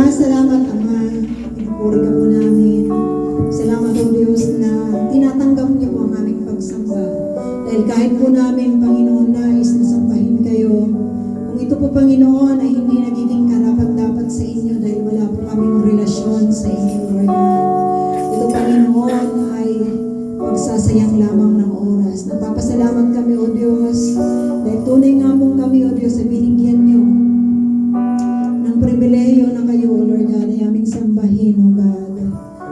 Salamat, Ama. Pinupuri ka po namin. Salamat, O Diyos, na tinatanggap niyo po ang aming pagsamba. Dahil kahit po namin, Panginoon, nais na sambahin kayo, kung ito po, Panginoon, ay hindi nagiging karapat-dapat sa inyo dahil wala po kaming relasyon sa inyo, Lord God. Ito, Panginoon, ay pagsasayang lamang ng oras. Nagpapasalamat kami, O Diyos, dahil tunay nga pong kami, O Diyos, ay binigyan niyo ng pribileyo na kayo, O Lord God, ay aming sambahin, O God.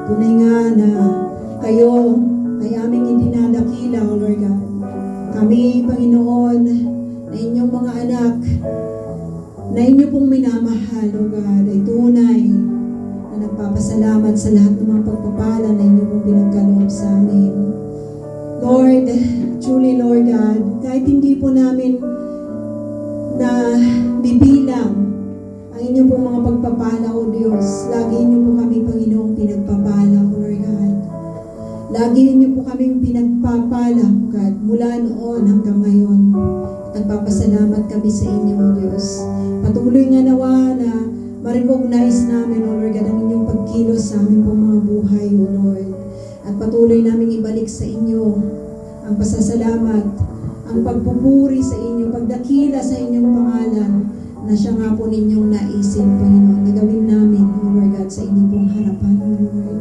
Tunay nga na kayo ay aming idinadakila, O Lord God. Kami, Panginoon, na inyong mga anak, na inyo pong minamahal, O God, ay tunay na nagpapasalamat sa lahat ng mga pagpapala na inyo pong pinagkaloob sa amin. Lord, truly, Lord God, kahit hindi po namin na bibilang ang inyo pong mga pagpapala, O Diyos, lagi inyo po kami, Panginoong, pinagpapala, O Lord God. Lagi inyo po kami pinagpapala, O God, mula noon hanggang ngayon. Nagpapasalamat kami sa inyo, O Diyos. Patuloy nga nawa na ma-recognize namin, O Lord God, ang inyong pagkilos sa aming pong mga buhay, O Lord. At patuloy namin ibalik sa inyo ang pasasalamat, ang pagpupuri sa inyo, pagdakila sa inyong pangalan, na siya nga po ninyong naisin, Panginoon, na gawin namin, O Lord God, sa inyong pong harapan, O Lord.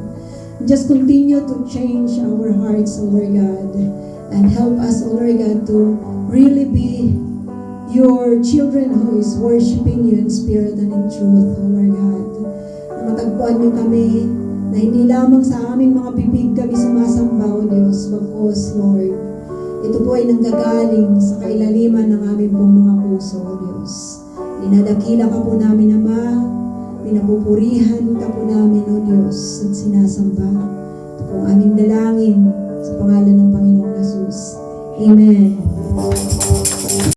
Just continue to change our hearts, O Lord God, and help us, O Lord God, to really be your children who is worshiping you in spirit and in truth, O Lord God. Na matagpuan niyo kami, na hindi lamang sa aming mga bibig kami sumasamba, O Diyos, bagkus, Lord. Ito po ay nanggagaling sa kailaliman ng aming pong mga puso, O Diyos. Dinadakila ka po namin, Ama, pinapupurihan ka po namin, O Diyos, at sinasamba. Ito po ang aming dalangin sa pangalan ng Panginoong Jesus. Amen.